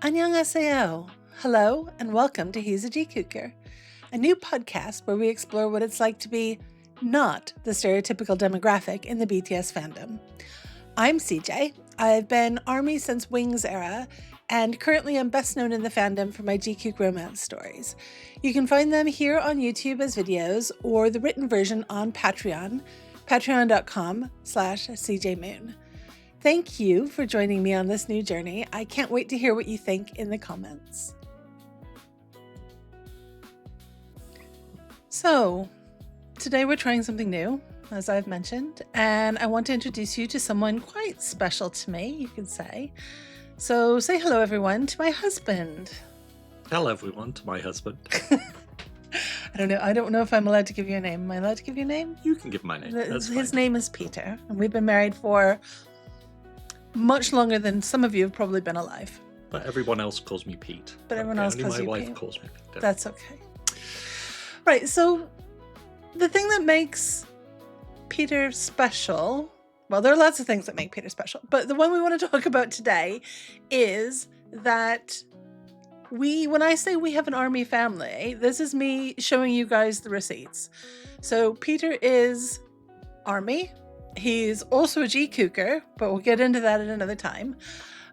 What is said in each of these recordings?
Annyeonghaseyo. Hello and welcome to He's a JiKooker, a new podcast where we explore what it's like to be not the stereotypical demographic in the BTS fandom. I'm CJ. I've been ARMY since Wings era, and currently I'm best known in the fandom for my Jikook romance stories. You can find them here on YouTube as videos or the written version on Patreon, patreon.com/CJMoon. Thank you for joining me on this new journey. I can't wait to hear what you think in the comments. So, today we're trying something new, as I've mentioned, and I want to introduce you to someone quite special to me, you could say. So, say hello everyone to my husband. Hello everyone to my husband. I don't know if I'm allowed to give you a name. Am I allowed to give you a name? You can give my name. His name is Peter, and we've been married for much longer than some of you have probably been alive. But everyone else calls me Pete. But everyone else calls you Pete. Only my wife calls me Pete. That's okay. Right, so the thing that makes Peter special, well, there are lots of things that make Peter special, but the one we want to talk about today is that when I say we have an ARMY family, this is me showing you guys the receipts. So Peter is ARMY. He's also a JiKooker, but we'll get into that at another time.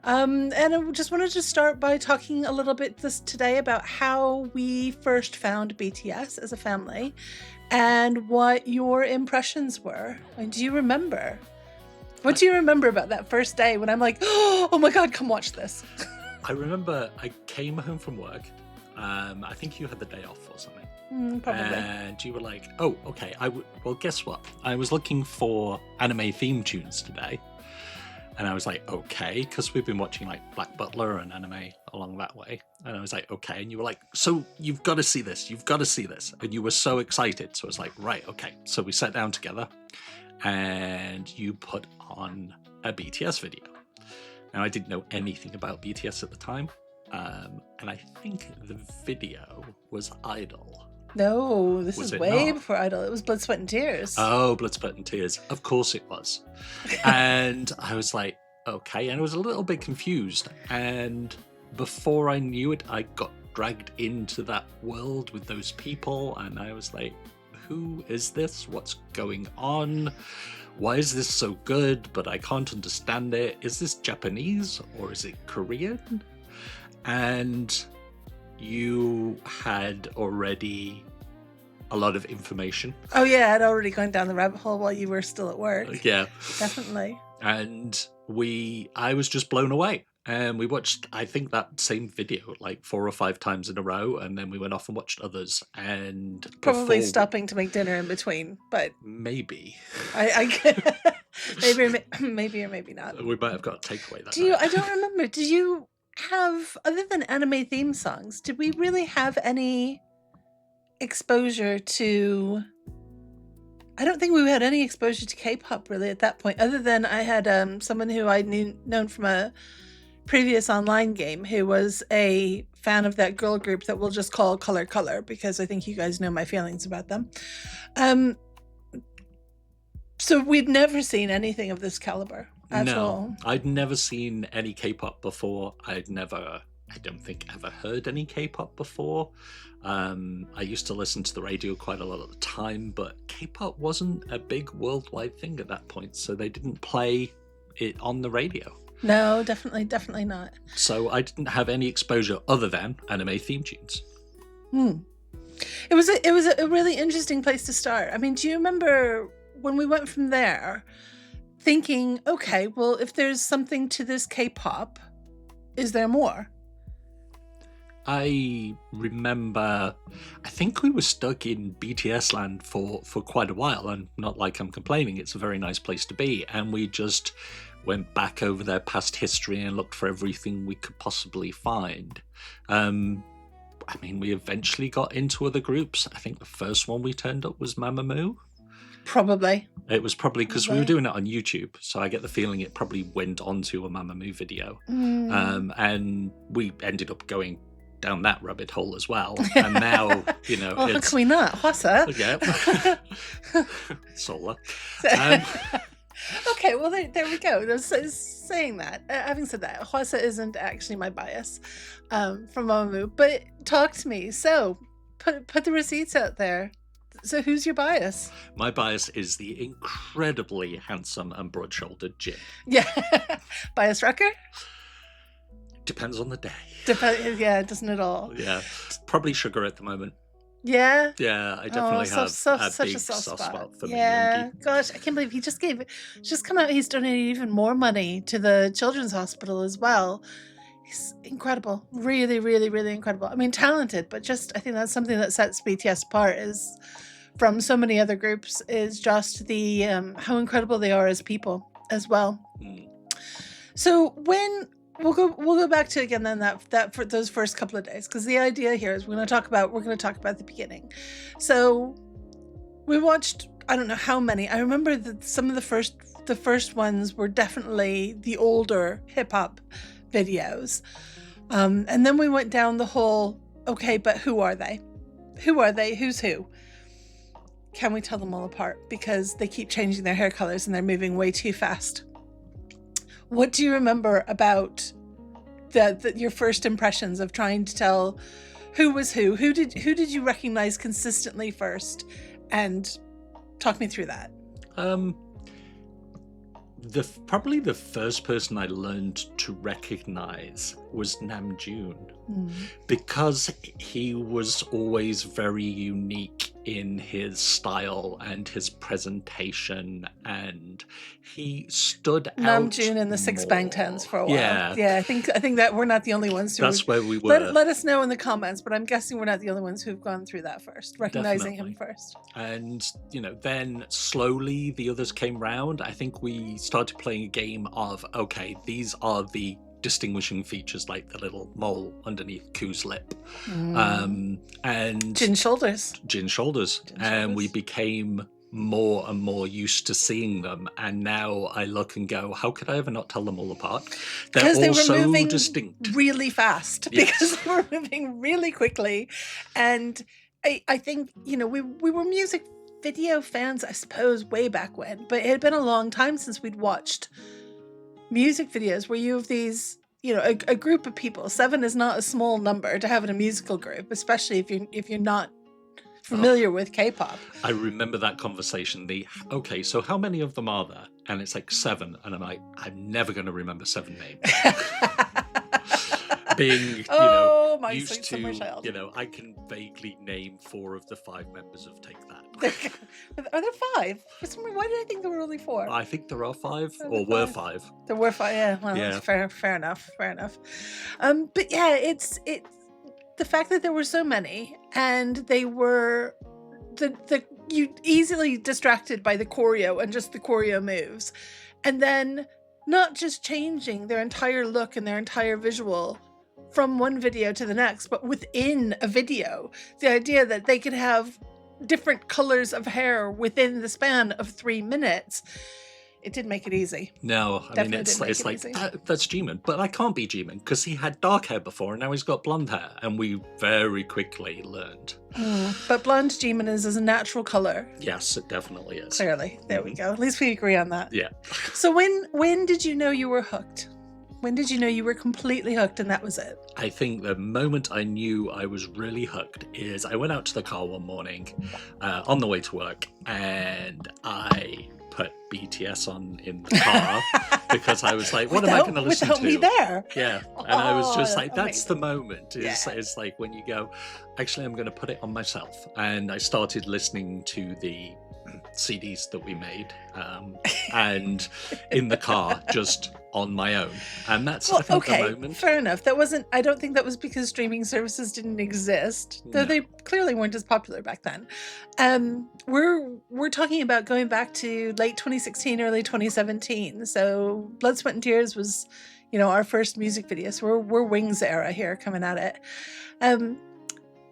And I just wanted to start by talking a little bit today about how we first found BTS as a family and what your impressions were. And do you remember? What do you remember about that first day when I'm like, oh my God, come watch this? I remember I came home from work. I think you had the day off or something. Probably. And you were like, oh, okay. Well, guess what? I was looking for anime theme tunes today. And I was like, okay, because we've been watching like Black Butler and anime along that way. And I was like, okay. And you were like, so you've got to see this. You've got to see this. And you were so excited. So I was like, right, okay. So we sat down together and you put on a BTS video. Now, I didn't know anything about BTS at the time. And I think the video was Idol. No, this is way not? before Idol. It was Blood, Sweat, and Tears. Oh, Blood, Sweat, and Tears. Of course it was. And I was like, okay. And I was a little bit confused. And before I knew it, I got dragged into that world with those people. And I was like, who is this? What's going on? Why is this so good? But I can't understand it. Is this Japanese or is it Korean? And you had already a lot of information. Oh yeah, I'd already gone down the rabbit hole while you were still at work. Yeah. Definitely. And I was just blown away. And we watched, I think, that same video like 4 or 5 times in a row. And then we went off and watched others. And probably stopping to make dinner in between, but maybe. maybe or maybe not. We might have got a takeaway that night. I don't remember. Did you have, other than anime theme songs, did we really have any exposure to, I don't think we had any exposure to K-pop really at that point, other than I had someone who I'd known from a previous online game who was a fan of that girl group that we'll just call Color, because I think you guys know my feelings about them. So we'd never seen anything of this caliber at all. I'd never seen any K-pop before. I don't think ever heard any K-pop before. I used to listen to the radio quite a lot at the time, but K-pop wasn't a big worldwide thing at that point, so they didn't play it on the radio. No, definitely not. So I didn't have any exposure other than anime theme tunes. It was a really interesting place to start. I mean, do you remember when we went from there thinking, okay, well, if there's something to this K-pop, is there more? I remember, I think we were stuck in BTS land for quite a while, and not like I'm complaining, it's a very nice place to be, and we just went back over their past history and looked for everything we could possibly find. I mean, we eventually got into other groups. I think the first one we turned up was Mamamoo. Probably. It was probably because we were doing it on YouTube, so I get the feeling it probably went onto a Mamamoo video. And we ended up going down that rabbit hole as well. And now, you know, well, how can we not? What's that? Yeah. Solar. Okay, well, there we go. Saying that, having said that, Hwasa isn't actually my bias from Mamamoo, but talk to me. So, put the receipts out there. So, who's your bias? My bias is the incredibly handsome and broad-shouldered Jin. Yeah. Bias Rucker? Depends on the day. Yeah, doesn't it all? Yeah. Probably Sugar at the moment. Yeah? Yeah, I definitely have such big a soft spot for yeah. me. Gosh, I can't believe he just come out, he's donated even more money to the children's hospital as well. He's incredible. Really, really, really incredible. I mean, talented, but just, I think that's something that sets BTS apart is from so many other groups is just the how incredible they are as people as well. So when we'll go back to again then that for those first couple of days, because the idea here is we're going to talk about the beginning. So we watched, I don't know how many. I remember that some of the first ones were definitely the older hip hop videos, and then we went down the whole. Okay, but who are they? Who are they? Who's who? Can we tell them all apart? Because they keep changing their hair colors and they're moving way too fast. What do you remember about your first impressions of trying to tell who was who? Who did you recognize consistently first? And talk me through that. Probably the first person I learned to recognize was Namjoon, because he was always very unique in his style and his presentation, and he stood out. Namjoon and the Six Bangtans for a while. Yeah. I think that we're not the only ones who. That's where we were. Let us know in the comments, but I'm guessing we're not the only ones who've gone through that first, recognizing him first. And then slowly the others came round. I think we started playing a game of, okay, these are the distinguishing features, like the little mole underneath Koo's lip, and Jin shoulders, and we became more and more used to seeing them. And now I look and go, how could I ever not tell them all apart? They're all so moving distinct, really fast. Yes. Because they were moving really quickly, and I think we were music video fans, I suppose, way back when, but it had been a long time since we'd watched music videos where you have these, a group of people. 7 is not a small number to have in a musical group, especially if you're not familiar with K-pop. I remember that conversation. Okay, so how many of them are there? And it's like 7, and I'm like, I'm never going to remember 7 names. Being, used to, I can vaguely name 4 of the 5 members of Take That. Are there 5? Why did I think there were only 4? I think there are 5, or were 5. There were 5, yeah. Well, yeah. Fair enough. But yeah, it's the fact that there were so many, and they were you easily distracted by the choreo and just the choreo moves, and then not just changing their entire look and their entire visual from one video to the next, but within a video. The idea that they could have different colors of hair within the span of 3 minutes. It did make it easy. No, I mean, it's like that's Jimin, but I can't be Jimin because he had dark hair before and now he's got blonde hair, and we very quickly learned. But blonde Jimin is a natural color. Yes, it definitely is. Clearly. There we go. At least we agree on that. Yeah. So when did you know you were hooked? When did you know you were completely hooked and that was it? I think the moment I knew I was really hooked is I went out to the car one morning on the way to work, and I put BTS on in the car because I was like, what am I going to listen to? Without me there. Yeah. And I was just like, that's the moment. It's like when you go, actually, I'm going to put it on myself. And I started listening to the CDs that we made and in the car just on my own, and that's I think the moment. Fair enough. I don't think that was because streaming services didn't exist, though they clearly weren't as popular back then. We're talking about going back to late 2016, early 2017. So Blood, Sweat and Tears was our first music video, so we're Wings era here coming at it.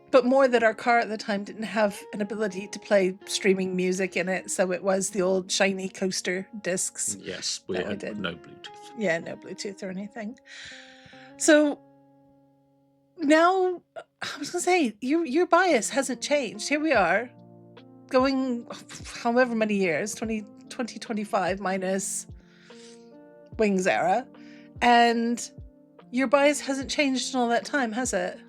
But more that our car at the time didn't have an ability to play streaming music in it, so it was the old shiny coaster discs. Yes, we had no Bluetooth. Yeah, no Bluetooth or anything. So now, I was going to say, your bias hasn't changed. Here we are, going however many years, 20 2025 minus Wings era, and your bias hasn't changed in all that time, has it?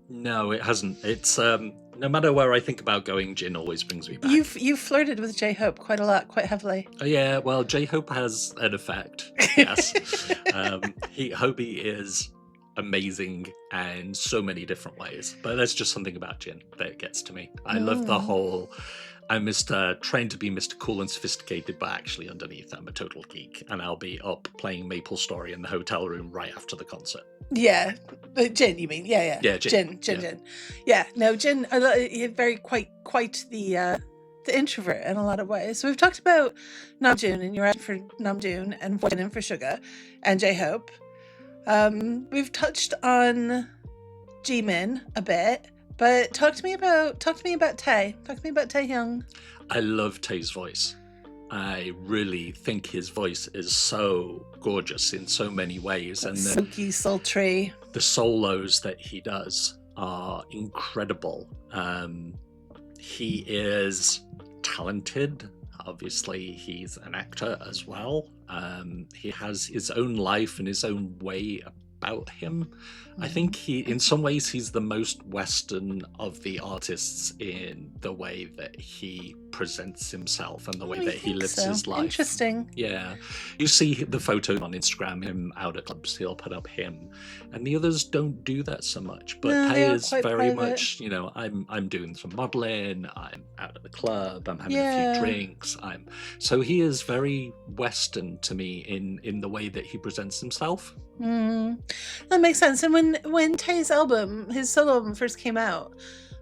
No, it hasn't. It's no matter where I think about going, Jin always brings me back. You've flirted with J-Hope quite a lot, quite heavily. Oh, yeah, well, J-Hope has an effect. Yes, hubby is amazing in so many different ways, but there's just something about Jin that gets to me. I love the whole I'm trying to be Mr. Cool and Sophisticated, but actually underneath I'm a total geek, and I'll be up playing Maple Story in the hotel room right after the concert. Yeah, Jin, you mean? Yeah. Yeah, Jin. Jin. Yeah, no, Jin, very quite the introvert in a lot of ways. So we've talked about Namjoon, and you're out for Namjoon, and Jin for Suga, and J-Hope. We've touched on Jimin a bit. But talk to me about Tae. Talk to me about Taehyung. I love Tae's voice. I really think his voice is so gorgeous in so many ways, and silky, sultry. The solos that he does are incredible. He is talented. Obviously, he's an actor as well. He has his own life and his own way about him. I think in some ways he's the most Western of the artists in the way that he presents himself and the way that he lives his life. Interesting. Yeah. You see the photo on Instagram, him out at clubs, he'll put up him. And the others don't do that so much. But Tae is very much, I'm doing some modeling, I'm out at the club, I'm having a few drinks. So he is very Western to me in the way that he presents himself. That makes sense. And when Tae's album, his solo album, first came out,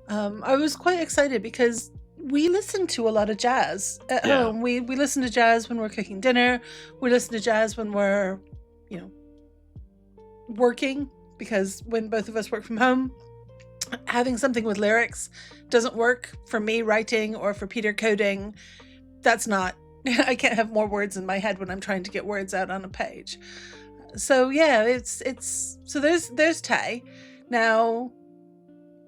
I was quite excited because we listen to a lot of jazz at home. We listen to jazz when we're cooking dinner. We listen to jazz when we're, working, because when both of us work from home, having something with lyrics doesn't work for me writing or for Peter coding. That's not, I can't have more words in my head when I'm trying to get words out on a page. So yeah, so there's Tae. Now,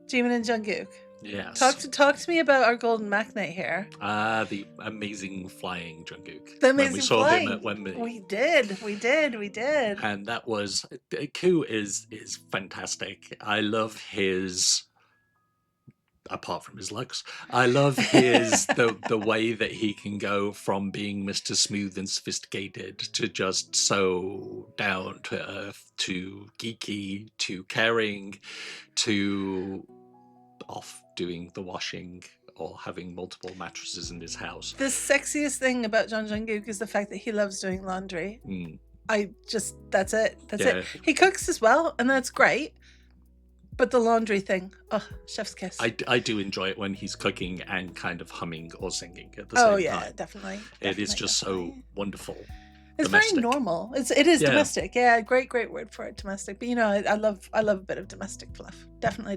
Jimin and Jungkook. Yes. Talk to me about our golden magnate here. The amazing flying Jungkook. The amazing flying. Him at Wembley. We did. And that was Koo is fantastic. I love his. Apart from his looks, I love his the way that he can go from being Mr. Smooth and Sophisticated to just so down to earth, to geeky, to caring, to off doing the washing or having multiple mattresses in his house. The sexiest thing about Jungkook is the fact that he loves doing laundry. That's it. That's it. He cooks as well, and that's great. But the laundry thing, chef's kiss. I do enjoy it when he's cooking and kind of humming or singing at the same time. Oh yeah, definitely. It is just so wonderful. It's domestic. Very normal. It is domestic. Yeah, great word for it, domestic. But I love a bit of domestic fluff. Definitely.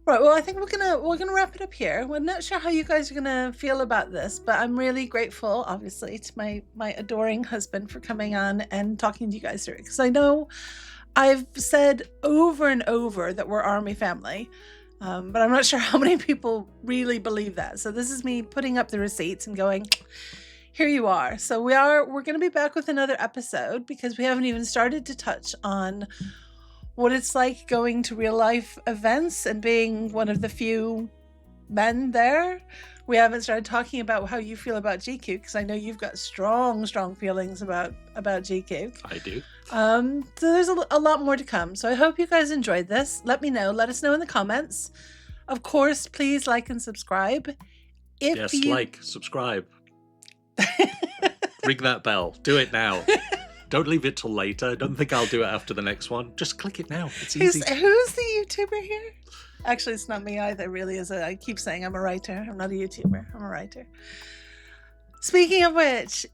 Right. Well, I think we're gonna wrap it up here. We're not sure how you guys are gonna feel about this, but I'm really grateful, obviously, to my adoring husband for coming on and talking to you guys through it, because I know I've said over and over that we're Army family, but I'm not sure how many people really believe that. So this is me putting up the receipts and going, here you are. So we're going to be back with another episode, because we haven't even started to touch on what it's like going to real life events and being one of the few men there. We haven't started talking about how you feel about Jikook, because I know you've got strong feelings about Jikook. I do. So there's a lot more to come. So I hope you guys enjoyed this. Let me know. Let us know in the comments. Of course, please like and subscribe. Subscribe. Ring that bell. Do it now. Don't leave it till later. Don't think I'll do it after the next one. Just click it now. It's easy. Who's the YouTuber here? Actually, it's not me either, really, is it? I keep saying I'm a writer. I'm not a YouTuber. I'm a writer. Speaking of which,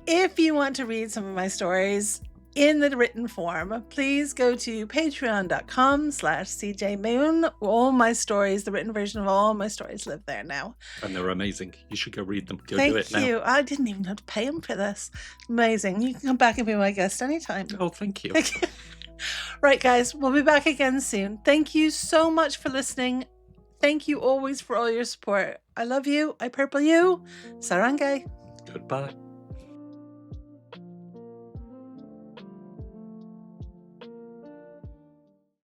if you want to read some of my stories in the written form, please go to patreon.com/CJMoon. All my stories, the written version of all my stories, live there now. And they're amazing. You should go read them. Do it now. Thank you. I didn't even have to pay him for this. Amazing. You can come back and be my guest anytime. Oh, thank you. Right, guys, we'll be back again soon. Thank you so much for listening. Thank you always for all your support. I love you. I purple you. Sarange. Goodbye.